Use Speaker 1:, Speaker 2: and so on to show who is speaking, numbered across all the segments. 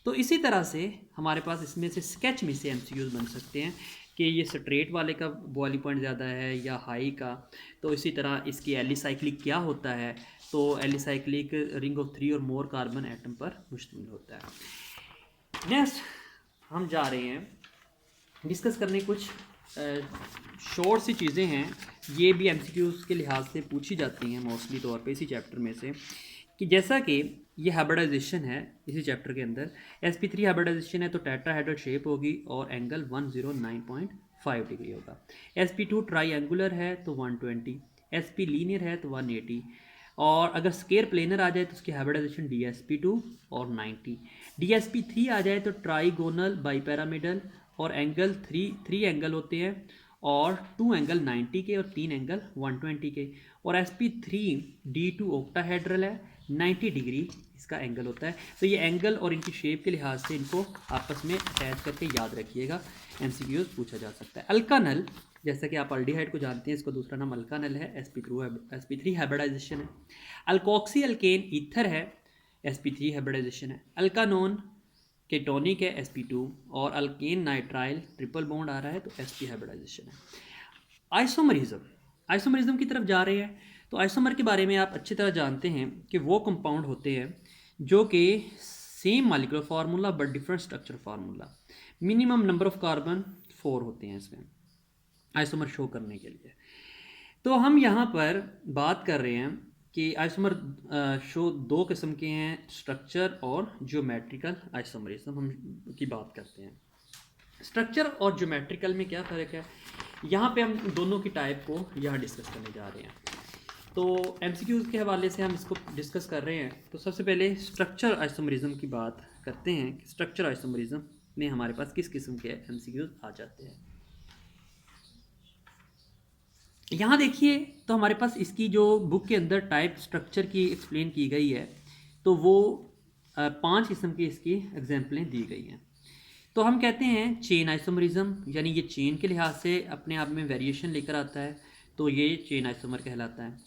Speaker 1: तो इसी तरह से हमारे पास इसमें से स्केच में से एमसीक्यूज बन सकते हैं कि ये स्ट्रेट वाले का बॉइलिंग पॉइंट ज़्यादा है या हाई का। तो इसी तरह इसकी एलिसाइक्लिक क्या होता है, तो एलिसाइक्लिक रिंग ऑफ 3 और मोर कार्बन एटम पर मुश्तमिल होता है। नेक्स्ट हम जा रहे हैं डिस्कस करने कुछ शॉर्ट सी चीज़ें हैं, ये भी एमसीक्यूज़ के लिहाज से पूछी जाती हैं मोस्टली तौर पे इसी चैप्टर में से, कि जैसा कि ये हाइब्रिडाइजेशन है इसी चैप्टर के अंदर, sp3 हाइब्रिडाइजेशन है तो टेट्राहेड्रल शेप होगी और एंगल 109.5 डिग्री होगा। sp2 ट्राईएंगुलर है तो 120, sp लीनियर है तो 180, और अगर स्केयर प्लेनर आ जाए तो उसकी हाइब्रिडाइजेशन dsp2 और 90, dsp3 आ जाए तो ट्राईगोनल बाईपैरामिडल और एंगल थ्री एंगल होते हैं और 2 एंगल 90 के और 3 एंगल 120 के, और sp3 d2 ऑक्टाहेड्रल है, 90 डिग्री इसका एंगल होता है। तो ये एंगल और इनकी शेप के लिहाज से इनको आपस में अटैच करके याद रखिएगा, एमसीक्यूज पूछा जा सकता है। अल्कानल, जैसा कि आप अल्डिहाइड को जानते हैं, इसको दूसरा नाम अल्कानल है, sp3 हाइब्रिडाइजेशन है। अल्कोक्सी अल्केन ईथर है, sp3 हाइब्रिडाइजेशन है। अल्कानोन केटोनिक है, sp2, और अल्केन नाइट्राइल ट्रिपल बॉन्ड आ रहा है तो sp हाइब्रिडाइजेशन है। आइसोमरिज्म की तरफ जा रहे हैं, तो आइसोमर के बारे में आप अच्छी तरह जानते हैं कि वो कंपाउंड होते हैं जो कि same molecular formula but different structure formula, minimum number of carbon 4 होते हैं इसमें आइसोमर शो करने के लिए। तो हम यहाँ पर बात कर रहे हैं कि आइसोमर शो 2 किस्म के हैं, स्ट्रक्चर और ज्योमेट्रिकल आइसोमरिज्म हम की बात करते हैं। स्ट्रक्चर और ज्योमेट्रिकल में क्या फ़र्क है, यहाँ पे हम दोनों की टाइप को यहाँ डिस्कस करने जा रहे हैं। तो एमसीक्यूज़ के हवाले से हम इसको डिस्कस कर रहे हैं। तो सबसे पहले स्ट्रक्चर आइसोमरिज्म की बात करते हैं कि स्ट्रक्चर आइसोमरिज्म में हमारे पास किस किस्म के एमसीक्यूज़ आ जाते हैं। यहाँ देखिए, तो हमारे पास इसकी जो बुक के अंदर टाइप स्ट्रक्चर की एक्सप्लेन की गई है, तो वो 5 किस्म की इसकी एग्जाम्पलें दी गई हैं। तो हम कहते हैं चेन आइसोमरिज्म, यानी ये चेन के लिहाज से अपने आप में वेरिएशन लेकर आता है, तो ये चेन आइसोमर कहलाता है।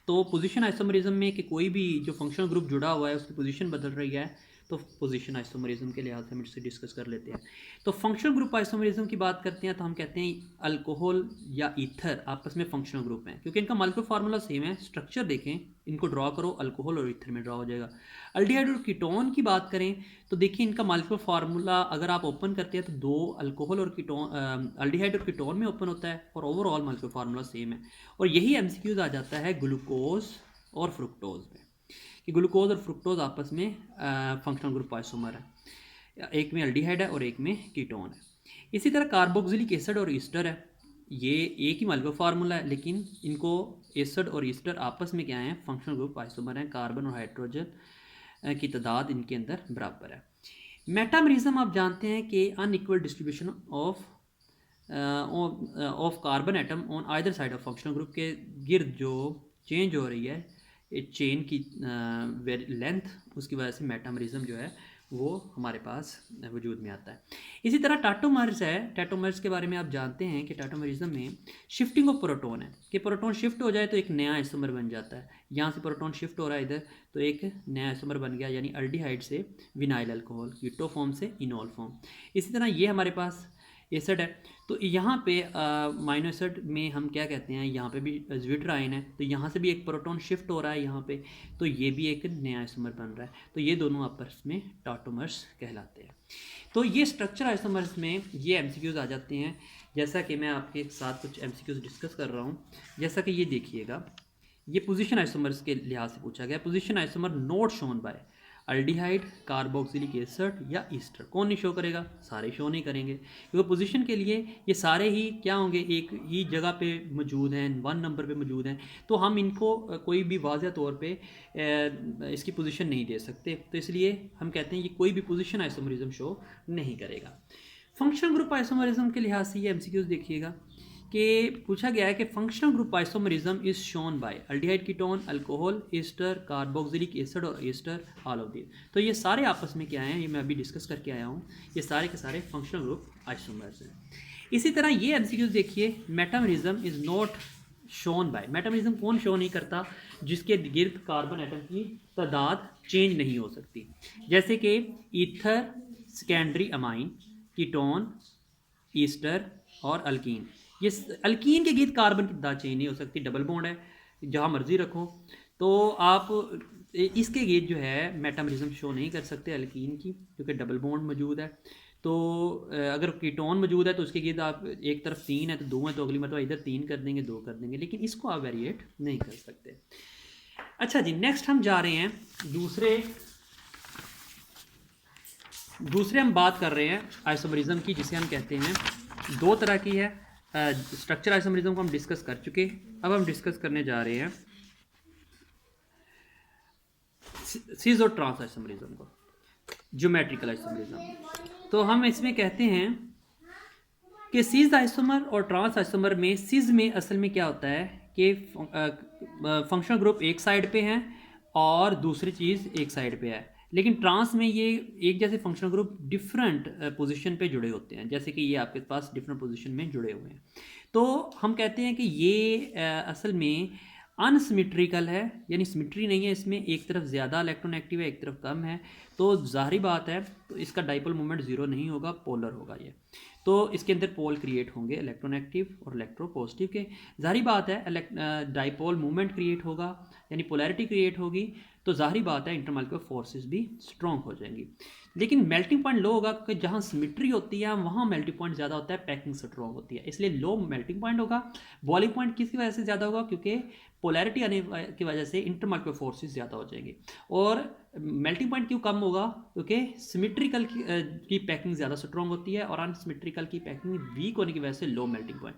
Speaker 1: तो पोजीशन आइसोमरिज्म में कि कोई भी जो फंक्शनल ग्रुप जुड़ा हुआ है उसकी पोजीशन बदल रही है, तो पोजीशन आइसोमरिज्म के लिहाज से हम इससे डिस्कस कर लेते हैं। तो फंक्शनल ग्रुप आइसोमरिज्म की बात करते हैं तो हम कहते हैं अल्कोहल या ईथर आपस में फंक्शनल ग्रुप हैं, क्योंकि इनका मॉलिक्यूलर फार्मूला सेम है। स्ट्रक्चर देखें, इनको ड्रॉ करो, अल्कोहल और ईथर में ड्रॉ हो जाएगा। अल्डिहाइड और कीटोन की बात करें तो देखिए इनका मॉलिक्यूलर फार्मूला अगर आप ओपन करते हैं तो 2 अल्कोहल और कीटोन, अल्डिहाइड और कीटोन में ओपन होता है, और ओवरऑल मॉलिक्यूलर फार्मूला सेम है। और यही एमसीक्यूज आ जाता है ग्लूकोज और फ्रुक्टोज में, कि ग्लूकोज और फ्रुक्टोज आपस में फंक्शनल ग्रुप आइसोमर है, एक में अल्डिहाइड है और एक में कीटोन है। इसी तरह कार्बोक्सिलिक एसिड और ईस्टर है, ये एक ही मॉलिक्यूलर फार्मूला है, लेकिन इनको एसिड और ईस्टर आपस में क्या हैं, फंक्शनल ग्रुप आइसोमर हैं। कार्बन और हाइड्रोजन की तादाद इनके अंदर बराबर है। मेटामरिज्म आप जानते हैं कि unequal distribution of carbon atom on either side of functional group के गिर्द जो चेंज हो रही है चेन की लेंथ, उसकी वजह से मेटामरिज्म जो है वो हमारे पास वजूद में आता है। इसी तरह टाटोमर्स है, टाटोमर्स के बारे में आप जानते हैं कि टाटोमरिज्म में शिफ्टिंग ऑफ प्रोटोन है, कि प्रोटोन शिफ्ट हो जाए तो एक नया आइसोमर बन जाता है। यहाँ से प्रोटोन शिफ्ट हो रहा है इधर, तो एक नया आइसोमर बन गया, यानी अल्डिहाइड से विनाइल अल्कोहल, कीटो फॉर्म से इनोल फॉर्म। इसी तरह ये हमारे पास एसिड है, तो यहाँ पे माइनो एसिड में हम क्या कहते हैं, यहाँ पे भी ज्विट्राइन है, तो यहाँ से भी एक प्रोटॉन शिफ्ट हो रहा है यहाँ पे, तो ये भी एक नया आइसोमर बन रहा है, तो ये दोनों आपस में टाटोमर्स कहलाते हैं। तो ये स्ट्रक्चर आइसोमर्स में ये एमसीक्यूज आ जाते हैं। जैसा कि मैं आपके साथ कुछ एमसीक्यूज डिस्कस कर रहा हूँ, जैसा कि ये देखिएगा, ये पोजीशन आइसोमर्स के लिहाज से पूछा गया। Position isomer not shown by aldehyde, carboxylic acid या ईस्टर। कौन नहीं शो करेगा, सारे शो नहीं करेंगे, क्योंकि पोजीशन के लिए ये सारे ही क्या होंगे, एक ही जगह पे मौजूद हैं, 1 नंबर पे मौजूद हैं, तो हम इनको कोई भी वाज़ह तौर पे इसकी पोजीशन नहीं दे सकते, तो इसलिए हम कहते हैं ये कोई भी पोजीशन आइसोमरिज्म शो नहीं करेगा। फंक्शनल ग्रुप आइसोमरिज्म के लिहाज से ये एमसीक्यूज देखिएगा कि पूछा गया है कि functional group isomerism is shown by aldehyde ketone, alcohol, ester, carboxylic acid और एस्टर, ऑल ऑफ दिस। तो ये सारे आपस में क्या हैं, ये मैं अभी डिस्कस करके आया हूँ, ये सारे के सारे फंक्शनल ग्रुप आइसोमर्स हैं। इसी तरह ये एमसीक्यूज देखिए, metamerism is not shown by, metamerism कौन शो नहीं करता, जिसके गिर्द कार्बन एटम की तादाद चेंज नहीं हो सकती, जैसे कि ether, secondary amine, ketone, Easter और अल्कीन। ये अल्कीन के गीत कार्बन की दाद चेंज नहीं हो सकती, डबल बॉन्ड है, जहाँ मर्जी रखो। तो आप इसके गीत जो है मेटामरिज्म शो नहीं कर सकते अल्कीन की, क्योंकि डबल बॉन्ड मौजूद है। तो अगर कीटोन मौजूद है तो उसके गीत आप एक तरफ 3 है तो 2 है, तो अगली मरतबा इधर 3 कर देंगे, 2 कर देंगे, लेकिन इसको आप वेरिएट नहीं कर सकते। अच्छा जी, नेक्स्ट हम जा रहे हैं दूसरे हम बात कर रहे हैं आइसोमरिज्म की, जिसे हम कहते हैं 2 तरह की है। स्ट्रक्चर आइसोमरिज्म को हम डिस्कस कर चुके, अब हम डिस्कस करने जा रहे हैं सीज और ट्रांस आइसोमरिज्म को, ज्योमेट्रिकल आइसोमरिज्म। तो हम इसमें कहते हैं कि सीज आइसोमर और ट्रांस आइसोमर में, सीज में असल में क्या होता है कि फंक्शनल ग्रुप एक साइड पे हैं और दूसरी चीज़ एक साइड पे है, लेकिन ट्रांस में ये एक जैसे फंक्शनल ग्रुप डिफरेंट पोजीशन पे जुड़े होते हैं, जैसे कि ये आपके पास डिफरेंट पोजीशन में जुड़े हुए हैं। तो हम कहते हैं कि ये असल में अनसिमेट्रिकल है, यानी सिमेट्री नहीं है इसमें, एक तरफ ज़्यादा इलेक्ट्रोनेगेटिव है, एक तरफ कम है। तो जाहिर बात है, तो इसका डाइपोल मोमेंट ज़ीरो नहीं होगा, पोलर होगा ये। तो इसके अंदर पोल क्रिएट होंगे इलेक्ट्रोनेगेटिव और इलेक्ट्रोपॉजिटिव के। जाहिर बात है डाइपोल मूवमेंट क्रिएट होगा, यानी पोलैरिटी क्रिएट होगी, तो जाहिर बात है इंटरमॉलिक्यूलर फोर्सेस भी स्ट्रॉन्ग हो जाएंगी। लेकिन मेल्टिंग पॉइंट लो होगा, क्योंकि जहाँ सिमेट्री होती है वहाँ मेल्टिंग पॉइंट ज़्यादा होता है, पैकिंग स्ट्रॉन्ग होती है, इसलिए लो मेल्टिंग पॉइंट होगा। बॉइलिंग पॉइंट किसकी वजह से ज़्यादा होगा? क्योंकि पोलैरिटी आने की वजह से इंटरमॉलिक्यूलर फोर्सेस ज़्यादा हो जाएंगे। और मेल्टिंग पॉइंट क्यों कम होगा? क्योंकि सिमेट्रिकल की पैकिंग ज़्यादा स्ट्रॉन्ग होती है और अनसिमेट्रिकल की पैकिंग वीक होने की वजह से लो मेल्टिंग पॉइंट।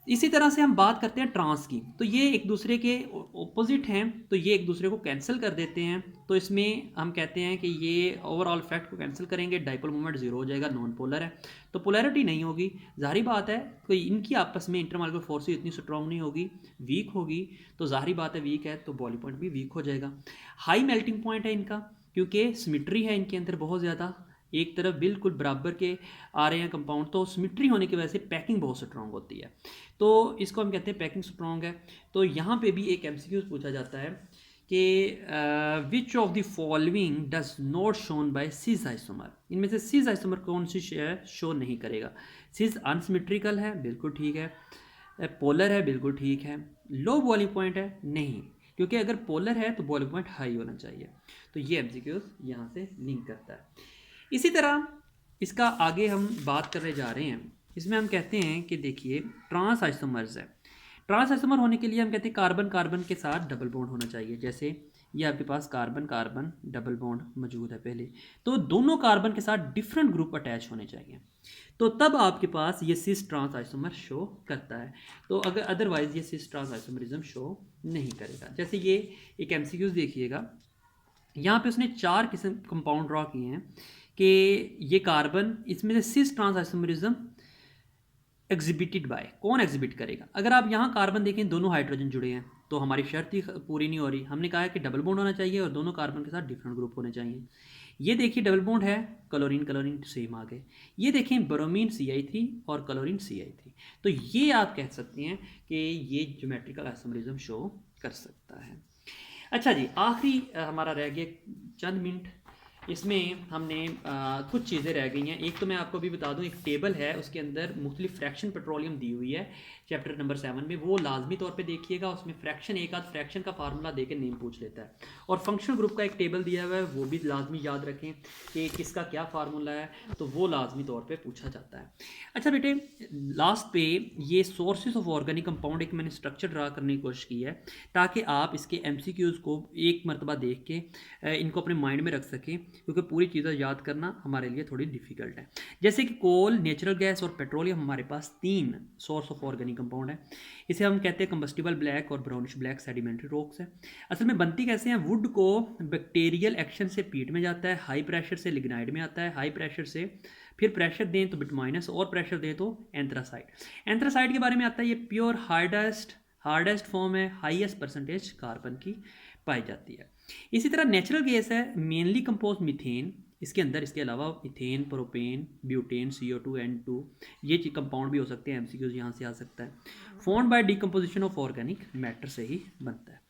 Speaker 1: इसी तरह से हम बात करते हैं ट्रांस की, तो ये एक दूसरे के ऑपोजिट हैं, तो ये एक दूसरे को कैंसिल कर देते हैं। तो इसमें हम कहते हैं कि ये ओवरऑल इफेक्ट को कैंसिल करेंगे, डाइपोल मोमेंट जीरो हो जाएगा, नॉन पोलर है, तो पोलैरिटी नहीं होगी। जाहिर बात है कोई इनकी आपस में इंटरमॉलिक्यूलर फोर्स इतनी स्ट्रॉन्ग नहीं होगी, वीक होगी, तो जाहिर बात है वीक है तो बॉइलिंग पॉइंट भी वीक हो जाएगा। हाई मेल्टिंग पॉइंट है इनका, क्योंकि सिमेट्री है इनके अंदर बहुत ज़्यादा, एक तरफ बिल्कुल बराबर के आ रहे हैं कंपाउंड, तो सिमेट्री होने की वजह से पैकिंग बहुत स्ट्रॉन्ग होती है, तो इसको हम कहते हैं पैकिंग स्ट्रॉन्ग है। तो यहाँ पे भी एक एमसीक्यूज पूछा जाता है कि which of the following does not shown by cis isomer, इनमें से सिस आइसोमर कौन सी शो नहीं करेगा? सिस अनसिमेट्रिकल है, बिल्कुल ठीक है, पोलर है, बिल्कुल ठीक है, लो बॉइलिंग पॉइंट है, नहीं, क्योंकि अगर पोलर है तो बॉइलिंग पॉइंट हाई होना चाहिए। तो ये एमसीक्यूज यहाँ से लिंक करता है। इसी तरह इसका आगे हम बात करने जा रहे हैं, इसमें हम कहते हैं कि देखिए ट्रांस आइसोमर्स है, ट्रांस आइसोमर होने के लिए हम कहते हैं कार्बन कार्बन के साथ डबल बॉन्ड होना चाहिए। जैसे ये आपके पास कार्बन कार्बन डबल बॉन्ड मौजूद है पहले, तो दोनों कार्बन के साथ डिफरेंट ग्रुप अटैच होने चाहिए, तो तब आपके पास ये सिस ट्रांस आइसोमर शो करता है। तो अगर अदरवाइज ये सिस ट्रांस आइसोमरिज्म शो नहीं करेगा। जैसे ये एक एमसीक्यूज देखिएगा, यहाँ पे उसने 4 किस्म कंपाउंड ड्रॉ किए हैं कि ये कार्बन, इसमें से cis trans isomerism exhibited by, कौन एग्जिबिट करेगा? अगर आप यहाँ कार्बन देखें, दोनों हाइड्रोजन जुड़े हैं, तो हमारी शर्त ही पूरी नहीं हो रही। हमने कहा है कि डबल बॉन्ड होना चाहिए और दोनों कार्बन के साथ डिफरेंट ग्रुप होने चाहिए। ये देखिए डबल बॉन्ड है, क्लोरीन क्लोरीन सेम आ गए। ये देखें ब्रोमीन CI3 और क्लोरीन CI3, तो ये आप कह सकते हैं कि ये ज्योमेट्रिकल आइसोमरिज्म शो कर सकता है। अच्छा जी, आखिरी हमारा रह गया चंद मिनट, इसमें हमने कुछ चीज़ें रह गई हैं। एक तो मैं आपको भी बता दूं, एक टेबल है, उसके अंदर मुख्तलिफ फ्रैक्शन पेट्रोलियम दी हुई है चैप्टर नंबर 7 में, वो लाजमी तौर पे देखिएगा। उसमें फ्रैक्शन, एक आध फ्रैक्शन का फार्मूला दे के नेम पूछ लेता है, और फंक्शनल ग्रुप का एक टेबल दिया हुआ है, वो भी लाजमी याद रखें कि किसका क्या फार्मूला है, तो वो लाजमी तौर पर पूछा जाता है। अच्छा बेटे, लास्ट पे ये सोर्सेज ऑफ ऑर्गेनिक कंपाउंड एक मैंने स्ट्रक्चर ड्रा करने की कोशिश की है, ताकि आप इसके MCQs को एक मरतबा देख के इनको अपने माइंड में रख सकें, क्योंकि पूरी चीज़ें याद करना हमारे लिए थोड़ी डिफिकल्ट है। जैसे कि कोल, नेचुरल गैस और पेट्रोलियम हमारे पास 3 सोर्स ऑफ ऑर्गेनिक कंपाउंड है। इसे हम कहते हैं कंबस्टिबल ब्लैक और ब्राउनिश ब्लैक सेडिमेंट्री रॉक्स है। असल में बनती कैसे हैं? वुड को बैक्टीरियल एक्शन से पीट में जाता है, हाई प्रेशर से लिग्नाइड में आता है, हाई प्रेशर से फिर प्रेशर दें तो बिटमाइनस, और प्रेशर दें तो एंथ्रासाइड। एंथ्रासाइड के बारे में आता है, ये प्योर हार्डेस्ट फॉर्म है, हाईएस्ट परसेंटेज कार्बन की पाई जाती है। इसी तरह नेचुरल गैस है, मेनली कंपोज मीथेन, इसके अंदर इसके अलावा ethane, propane, butane, CO2, N2, ये कंपाउंड भी हो सकते हैं, MCQs यहाँ से आ सकता है। Formed by decomposition of organic matter से ही बनता है।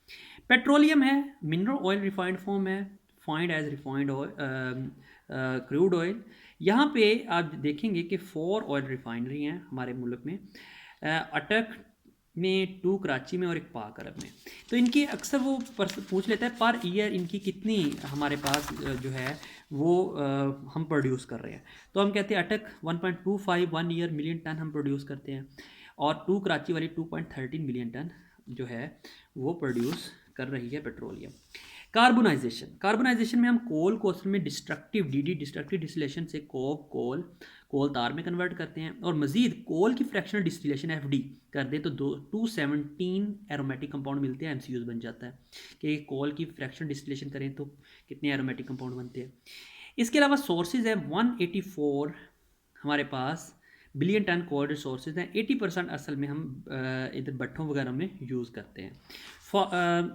Speaker 1: पेट्रोलियम है, मिनरल ऑयल रिफाइंड फॉर्म है, find as refined oil, crude oil. यहाँ पे आप देखेंगे कि 4 ऑयल रिफाइनरी हैं हमारे मुल्क में, अटक में, 2 कराची में और एक पाक अरब में। तो इनकी अक्सर वो पूछ लेता है पर ईयर इनकी कितनी हमारे पास जो है वो हम प्रोड्यूस कर रहे हैं। तो हम कहते हैं अटक 1.25 1 ईयर मिलियन टन हम प्रोड्यूस करते हैं, और 2 कराची वाली 2.13 मिलियन टन जो है वो प्रोड्यूस कर रही है पेट्रोलियम। कार्बोनाइजेशन में हम कोल को असल में डिस्ट्रक्टिव डिस्टिलेशन से कोल तार में कन्वर्ट करते हैं, और मज़ीद कोल की फ्रैक्शनल डिस्टिलेशन FD कर दे तो 217 एरोमेटिक कंपाउंड मिलते हैं, MCUs बन जाता है कि कोल की फ्रैक्शनल डिस्टिलेशन करें तो कितने एरोमेटिक कंपाउंड बनते हैं। इसके अलावा सोर्सेज है 184 हमारे पास बिलियन टन कोल रिसोर्सेज हैं। 80% असल में हम इधर भट्ठों वगैरह में यूज़ करते हैं।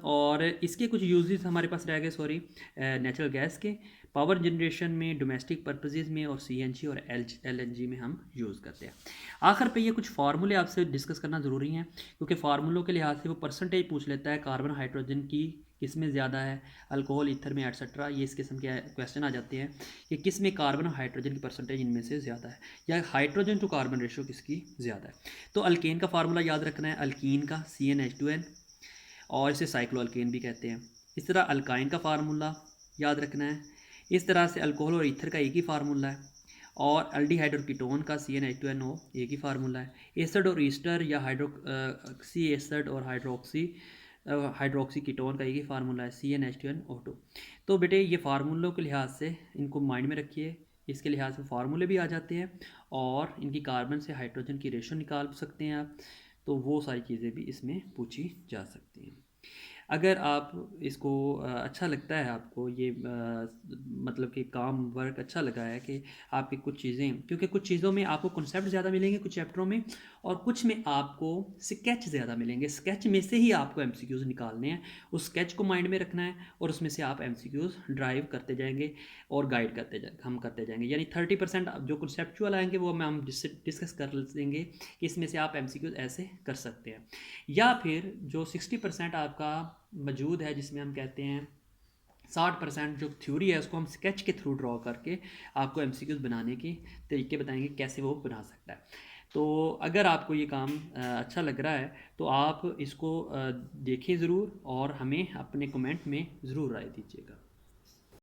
Speaker 1: और इसके कुछ यूजेस हमारे पास रह गए, सॉरी, नेचुरल गैस के पावर जनरेशन में, डोमेस्टिक पर्पसेस में, और CNG और LNG में हम यूज़ करते हैं। आखिर पे ये कुछ फार्मूले आपसे डिस्कस करना ज़रूरी हैं, क्योंकि फार्मूलों के लिहाज से वो परसेंटेज पूछ लेता है कार्बन हाइड्रोजन की किस में ज़्यादा है, अल्कोहल ईथर में एटसेट्रा, ये इस किस्म के क्वेश्चन आ जाते हैं कि किस में कार्बन और हाइड्रोजन की परसेंटेज इनमें से ज़्यादा है, या हाइड्रोजन टू कार्बन रेशो किसकी ज़्यादा है। तो अल्केन का फार्मूला याद रखना है, अल्कीन का CnH2n, और इसे साइक्लोअल्केन भी कहते हैं। इस तरह अल्काइन का फार्मूला याद रखना है। इस तरह से अल्कोहल और ईथर का एक ही फार्मूला है, और एल्डिहाइड और कीटोन का CnH2NO एक ही फार्मूला है। एसिड और ईस्टर या हाइड्रोक्सी एसिड और हाइड्रोक्सी कीटोन का एक ही फार्मूला है, CnH2nO2। तो बेटे ये फार्मूलों के लिहाज से इनको माइंड में रखिए, इसके लिहाज से फार्मूले भी आ जाते हैं, और इनकी कार्बन से हाइड्रोजन की रेशो निकाल सकते हैं आप। तो वो सारी चीज़ें भी इसमें पूछी जा सकती हैं। अगर आप इसको अच्छा लगता है आपको ये मतलब कि काम वर्क अच्छा लगा है कि आपकी कुछ चीज़ें, क्योंकि कुछ चीज़ों में आपको कॉन्सेप्ट ज़्यादा मिलेंगे कुछ चैप्टरों में, और कुछ में आपको स्केच ज़्यादा मिलेंगे। स्केच में से ही आपको MCQs निकालने हैं, उस स्केच को माइंड में रखना है, और उसमें से आप MCQs ड्राइव करते जाएंगे और गाइड करते जाएंगे। यानी 30% जो कॉन्सेप्चुअल आएंगे वो हम डिस्कस कर लेंगे कि इसमें से आप MCQs ऐसे कर सकते हैं, या फिर जो 60% आपका मौजूद है जिसमें हम कहते हैं 60% जो थ्योरी है उसको हम स्केच के थ्रू ड्रॉ करके आपको MCQs बनाने के तरीके बताएंगे कैसे वो बना सकता है। तो अगर आपको ये काम अच्छा लग रहा है तो आप इसको देखें ज़रूर, और हमें अपने कमेंट में ज़रूर राय दीजिएगा।